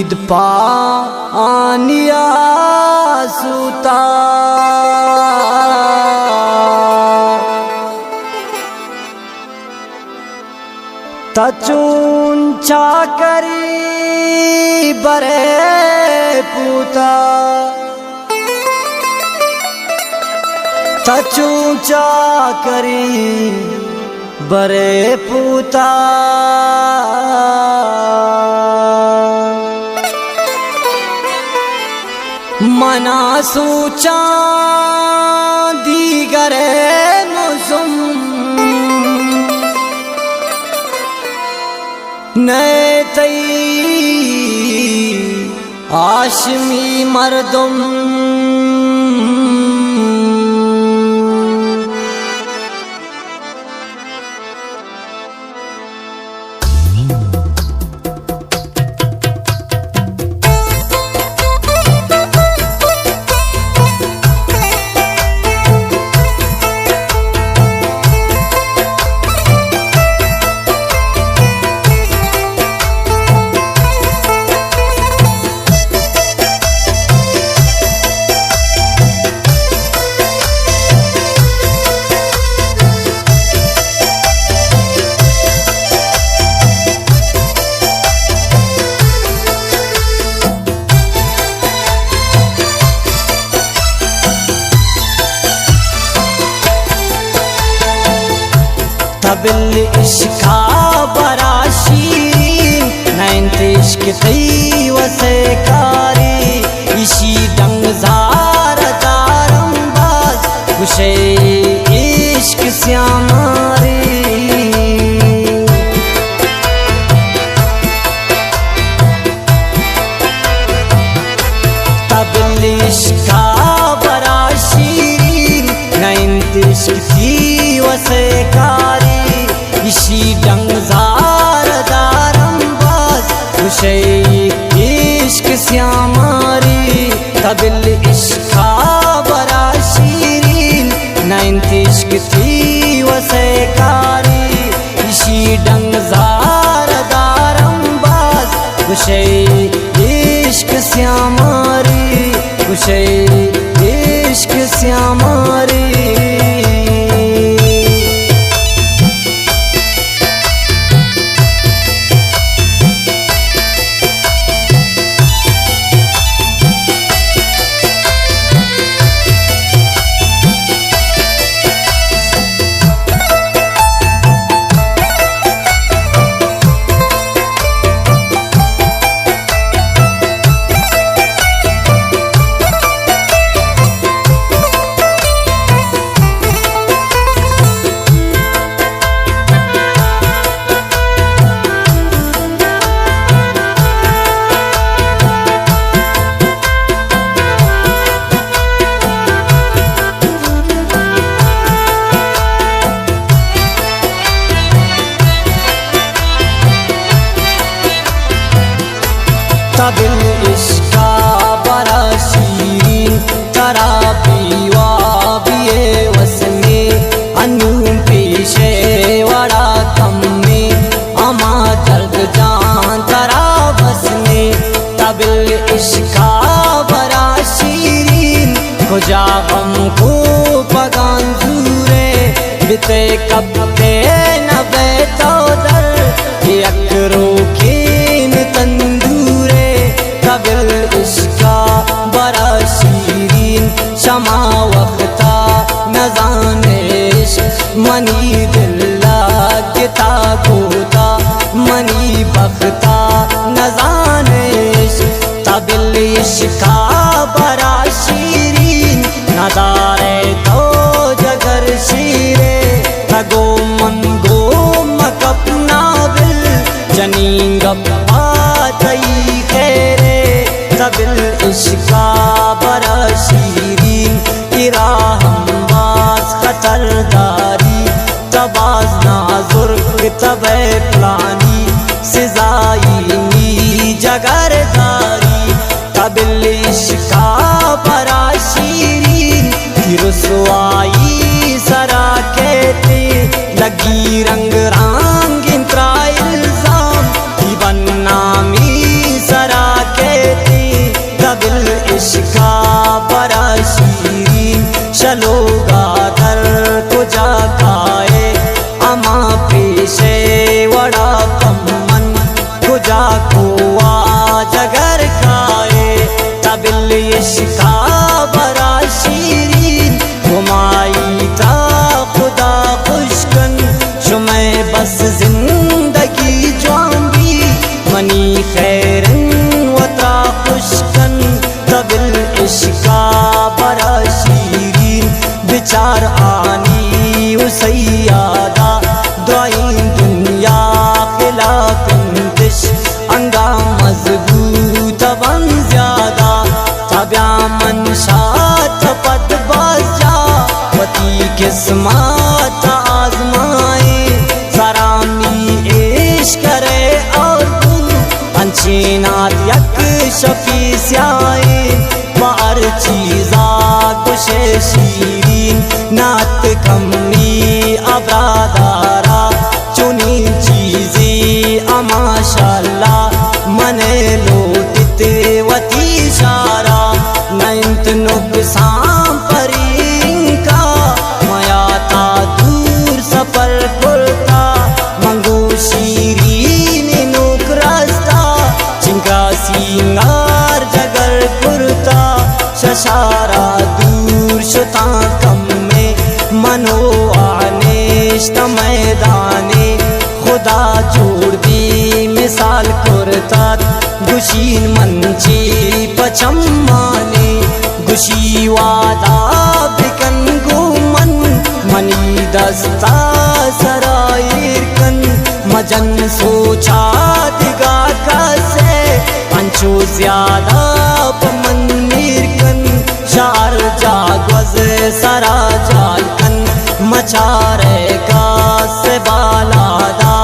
ईद पानिया सुता तचून चाकरी बरे पूता तचून चाकरी बरे पूता मना सूचा दीगरे मुसुम नए तई आशमी मर्दुम तबिल इश्का बराशी नैंत इश्क थी वसे कारी इशी डंग जार दारम बाज खुशे इश्क श्यामारी तबिल इश्का बराशी नैंत इश्क थी वसे कारी इशी डंग जार दारम बाज खुशे इश्क श्यामारी तबिल इश्का बराशीरीन नैंत इश्क थी वसे कारी इशी डंग जार दारम बाज खुशे इश्क श्यामारी खुशे इश्क श्यामारी तबिल इश्का बराशीरीन तरा पीवा बिये वसने अन्यूं पेशे वड़ा कम में अमा दर्द जान तरा बसने तबिल इश्का बराशीरीन खुजा गम को पगान जूरे बिते कब ते न बेतो दर यकरो कीन तंदूरे तबिल इश्का बराशीरीन शमा वक्ता नजानिश मनी दिल्ला किता गोता मनी बख्ता नजानिश तबिल इश्का बराशीरीन नदारे तो जगर शीरे तगो मन गो मकपना बिल जनीन गप्पा तई खेरे तबिल इश्का बराशीरीन इराहम्बाज खतरदारी तबाज नाजुर तबे प्लानी सिजाईनी जगरदारी तबिल इश्का बराशीरीन रुसवाई सरा कहते लगी रंग रांग इंत्रा इल्जाम की बन्नामी सरा के चार आनी उसैयादा द्वाइन दुनिया खिला कंदिश अंगा मजबूत बन ज्यादा तब्या मनशा तपत बाजा वती किस्मत आजमाए सरामी इश्क करे और तुम अंचीनात यक शफी स्याए बार चीजा कुशे शीरीन नात कमी अबरादारा चुनी चीज़ी माशाअल्लाह मने लोटित वती शारा नैंत नुकसान परींका मयाता दूर सफर पुरता मंगो शीरीन नुक रास्ता चिंका सिंगार जगर पुरता शशारा दूर शुता कम में मनो आनेश्त मैदाने खुदा जोड़ दी मिसाल कुरतात गुशीन मंची पचम्माने गुशी वादा बिकन गुमन मनी दस्ता सरायर कन मजन सोचा दिगा कसे अंचो ज्यादा पमन निर्कन शार जागवज सरा जालकन मचारे का से बालादा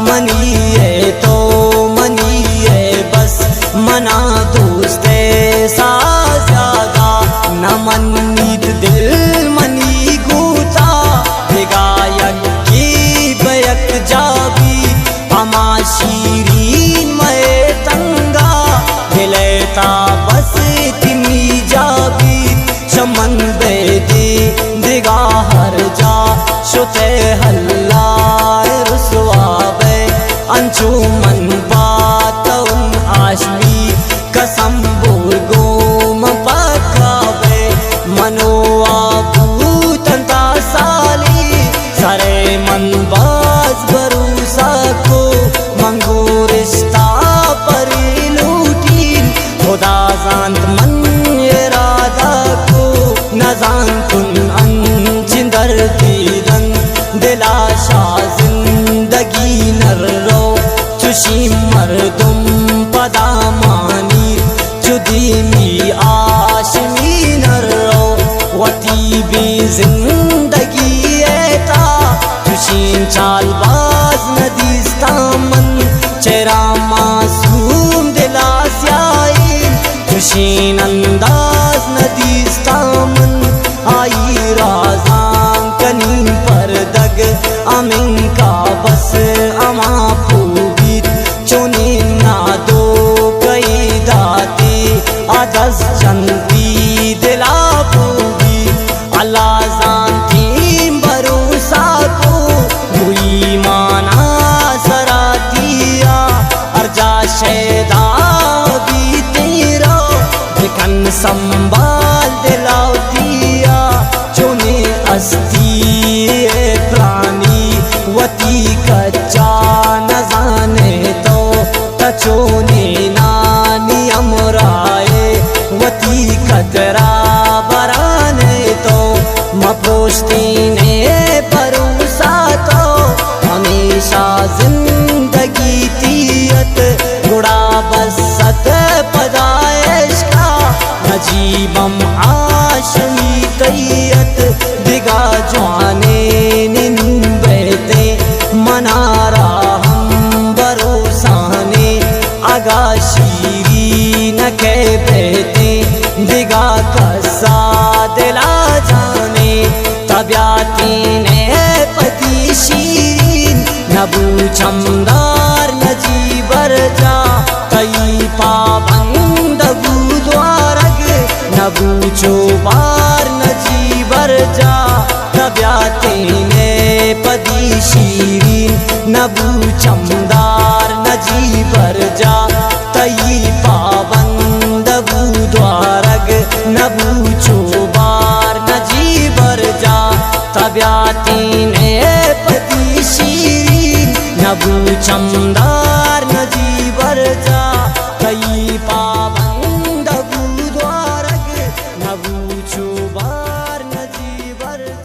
मनिए तो मनिए बस मना दोस्ते सा ज्यादा न मनीत दिल मनी गूता दिगायक की बयक जाबी अमा शीरीन मए तंगा दिलेता बस तिमी जाबी शमन बेदी दिगा हर जा शुते हल्ला रुसवाबे अंजुमन बातउन आशमी कसम बुर्गो मपकाबे मनो आबूतंता साली सरे मन बाज भरोसा को मंगो रिश्ता परी लूटीन खुदा जानत मन इरादा को न जानतुन अंजिंदर दीदन दिलाशा जिंदगी नर्रो चुशी मर्दुम पदामानी चुदीमी आशमी नर्रो वती भी जिंदगी एता चुशीन चालबाज नदीस्ता मन चेहरा मासूम दिलास्याइन चुशीन अंदाज नदीस्ता मन आई राजां कनीम पर दग अमिन का बस अमा पूबीत चुनी ना दो कई दाती आदस चंदी दिला पूबी अल्लाह जानती भरोसा को हुई माना सरातिया अर्जा शैदा भी तेरा दिखन संभाल दिलाओ दिया चुने अस्ती प्राणी वती कच्चा न जाने तो तचोने नानी अमराए वती कतरा बराने तो मपोस्ती ने भरोसा तो हमेशा जिंदगी तीयत गुड़ा बसत पदाइश का नजीबम आशमी तैयत दिगा जवाने निंबेते मनारा हम भरोसाने आगा शीरी न के बेते दिगा कसा दिला जाने तब्याती ने पति शीरीन नबू चमदार नजीबर जा कई पाबंद बुद्वारग नबू चोबार नजीबर जा तब्याती ने पति शीरीन नबू चमदार नजीबर जा तई पाबंद बुद्वारग नबू चोबार नजीबर जा तब्यात